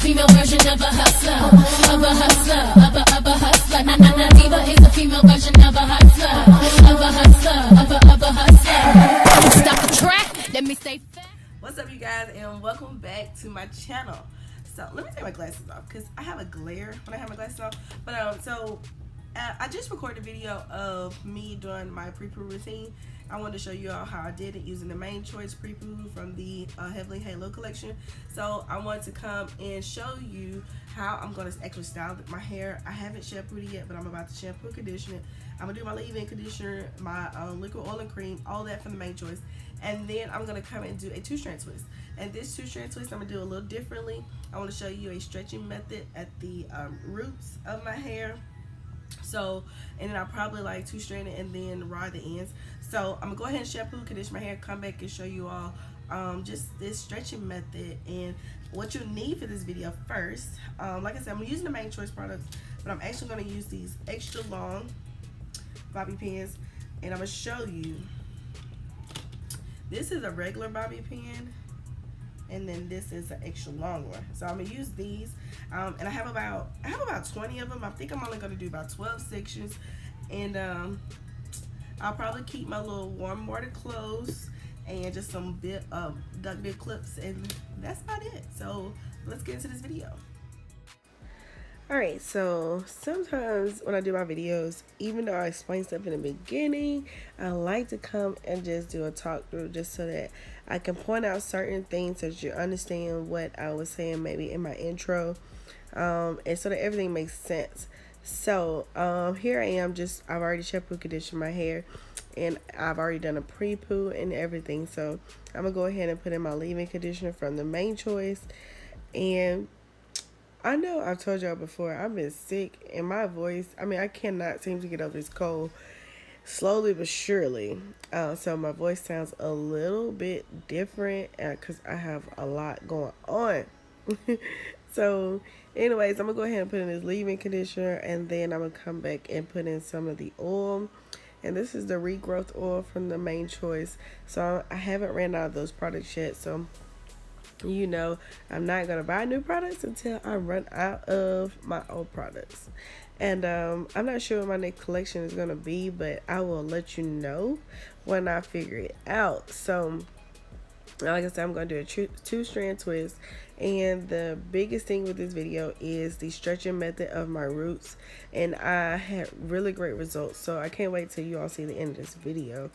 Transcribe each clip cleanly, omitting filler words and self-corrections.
Female version of a hustler, of a hustler, of a hustler. Na diva is a female version of a hustler, of a hustler, of a hustler. Stop the track. Let me stay fat. What's up, you guys, and welcome back to my channel. So let me take my glasses off because I have a glare when I have my glasses on. But I just recorded a video of me doing my pre-poo routine. I wanted to show you all how I did it using the main choice pre-poo from the Heavenly Halo collection. So I want to come and show you how I'm going to actually style my hair. I haven't shampooed it yet, but I'm about to shampoo and condition it. I'm going to do my leave-in conditioner, my liquid oil and cream, all that from the main choice. And then I'm going to come and do a two-strand twist. And this two-strand twist I'm going to do a little differently. I want to show you a stretching method at the roots of my hair. So, and then I'll probably like two-strand it and then ride the ends. So I'm gonna go ahead and shampoo, condition my hair, come back and show you all just this stretching method and what you need for this video first. Like I said, I'm using the main choice products, but I'm actually gonna use these extra long bobby pins, and I'm gonna show you. This is a regular bobby pin, and then this is an extra long one. So I'm gonna use these, and I have about 20 of them. I think I'm only gonna do about 12 sections, and I'll probably keep my little warm water clothes and just some duck bit clips, and that's about it. So let's get into this video. Alright, so sometimes when I do my videos, even though I explain stuff in the beginning, I like to come and just do a talk through just so that I can point out certain things so that you understand what I was saying maybe in my intro, and so that everything makes sense. So here I am, I've already shampoo conditioned my hair, and I've already done a pre-poo and everything. So I'm gonna go ahead and put in my leave-in conditioner from the main choice. And I know I've told y'all before, I've been sick, and my voice, I cannot seem to get over this cold, slowly but surely. So my voice sounds a little bit different because I have a lot going on. So anyways, I'm gonna go ahead and put in this leave-in conditioner, and then I'm gonna come back and put in some of the oil. And this is the regrowth oil from the main choice. So I haven't ran out of those products yet, so you know I'm not gonna buy new products until I run out of my old products. And I'm not sure what my next collection is gonna be, but I will let you know when I figure it out. So like I said, I'm going to do a two-strand twist, and the biggest thing with this video is the stretching method of my roots, and I had really great results, so I can't wait till you all see the end of this video.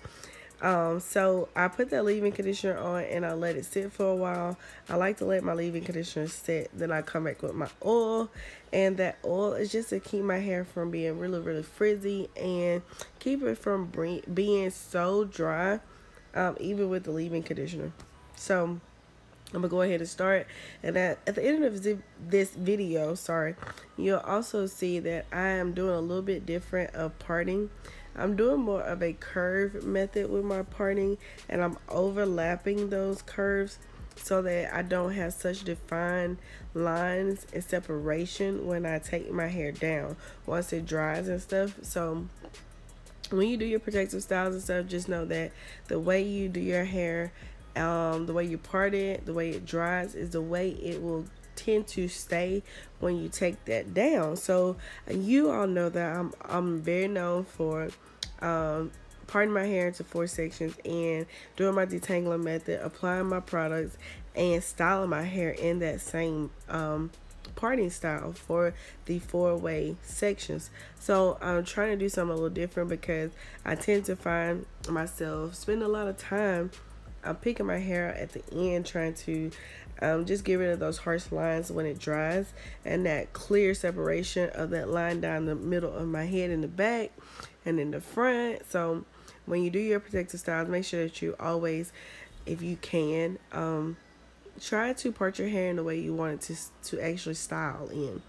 So I put that leave-in conditioner on, and I let it sit for a while. I like to let my leave-in conditioner sit, then I come back with my oil, and that oil is just to keep my hair from being really frizzy and keep it from being so dry, even with the leave-in conditioner. So I'm gonna go ahead and start, and at the end of this video, you'll also see that I am doing a little bit different of parting. I'm doing more of a curve method with my parting, and I'm overlapping those curves so that I don't have such defined lines and separation when I take my hair down once it dries and stuff. So when you do your protective styles and stuff, just know that the way you do your hair, the way you part it, the way it dries is the way it will tend to stay when you take that down. So you all know that I'm very known for parting my hair into 4 sections and doing my detangling method, applying my products, and styling my hair in that same parting style for the 4-way sections. So I'm trying to do something a little different because I tend to find myself spending a lot of time picking my hair at the end, trying to just get rid of those harsh lines when it dries, and that clear separation of that line down the middle of my head in the back and in the front. So when you do your protective styles, make sure that you always, if you can, try to part your hair in the way you want it to actually style in.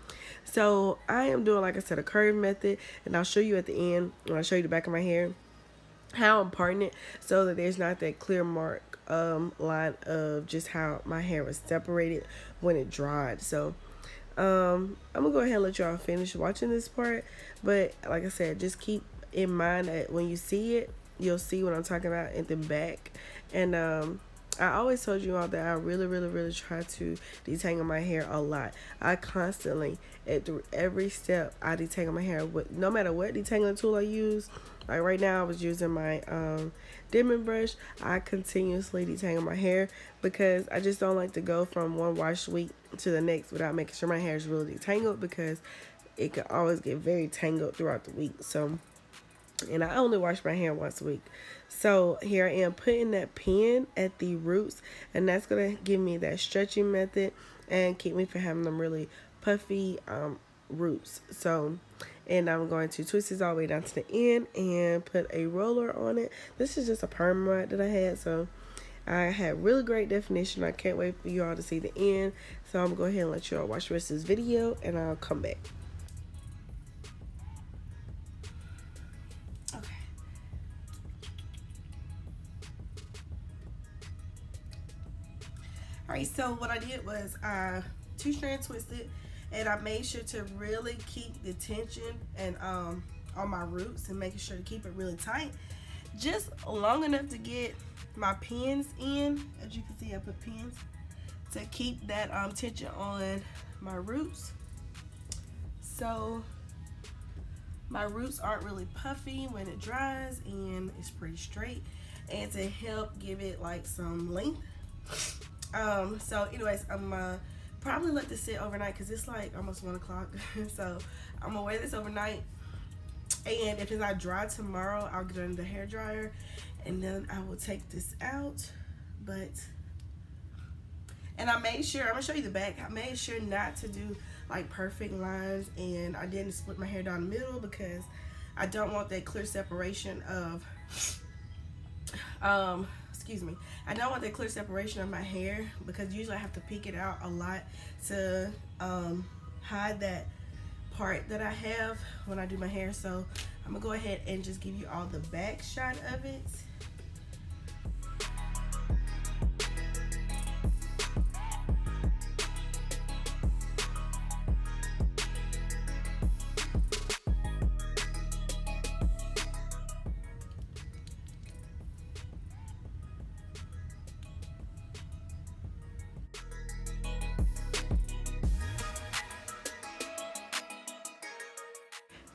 So I am doing, like I said, a curve method, and I'll show you at the end when I show you the back of my hair. how I'm parting it so that there's not that clear mark line of just how my hair was separated when it dried. So I'm gonna go ahead and let y'all finish watching this part, but like I said, just keep in mind that when you see it, you'll see what I'm talking about in the back. And I always told you all that I really try to detangle my hair a lot. I constantly, at every step, I detangle my hair with no matter what detangling tool I use. Like right now, I was using my dimming brush. I continuously detangle my hair because I just don't like to go from one wash week to the next without making sure my hair is really detangled, because it can always get very tangled throughout the week. So, and I only wash my hair once a week. So here I am putting that pin at the roots, and that's gonna give me that stretching method and keep me from having them really puffy roots. So, and I'm going to twist this all the way down to the end and put a roller on it. This is just a perm rod that I had, so I had really great definition. I can't wait for you all to see the end. So I'm gonna go ahead and let you all watch the rest of this video, and I'll come back. Okay. Alright, so what I did was I two-strand twisted, and I made sure to really keep the tension and on my roots, and making sure to keep it really tight, just long enough to get my pins in. As you can see, I put pins to keep that tension on my roots, so my roots aren't really puffy when it dries and it's pretty straight, and to help give it like some length. So anyways, I'm probably let this sit overnight because it's like almost 1 o'clock. So I'm gonna wear this overnight, and if it's not dry tomorrow, I'll get it in the hair dryer, and then I will take this out. And I made sure, I'm gonna show you the back, I made sure not to do like perfect lines, and I didn't split my hair down the middle because I don't want that clear separation of excuse me, I don't want that clear separation of my hair, because usually I have to peek it out a lot to hide that part that I have when I do my hair. So I'm gonna go ahead and just give you all the back shot of it.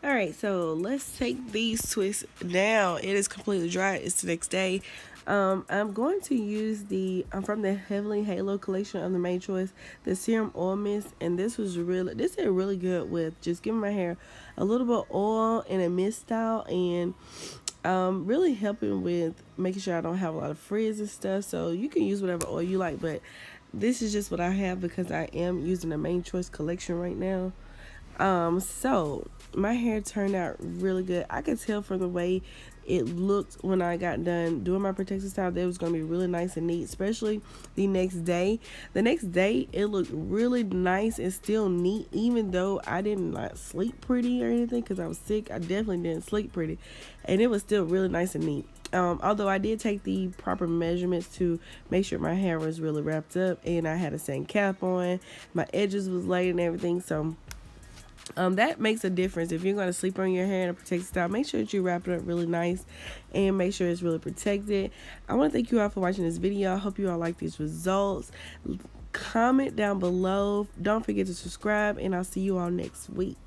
Alright, so let's take these twists down. It is completely dry. It's the next day. I'm going to use from the Heavenly Halo collection of the Made Choice, the Serum Oil Mist, and this is really good with just giving my hair a little bit of oil in a mist style, and really helping with making sure I don't have a lot of frizz and stuff. So you can use whatever oil you like, but this is just what I have because I am using the Made Choice collection right now. So my hair turned out really good. I could tell from the way it looked when I got done doing my protective style that it was going to be really nice and neat, especially the next day. The next day it looked really nice and still neat, even though I didn't like sleep pretty or anything because I was sick. I definitely didn't sleep pretty, and it was still really nice and neat. Although I did take the proper measurements to make sure my hair was really wrapped up, and I had a satin cap on, my edges was laid and everything. So that makes a difference. If you're going to sleep on your hair in a protected style, make sure that you wrap it up really nice and make sure it's really protected. I want to thank you all for watching this video. I hope you all like these results. Comment down below. Don't forget to subscribe, and I'll see you all next week.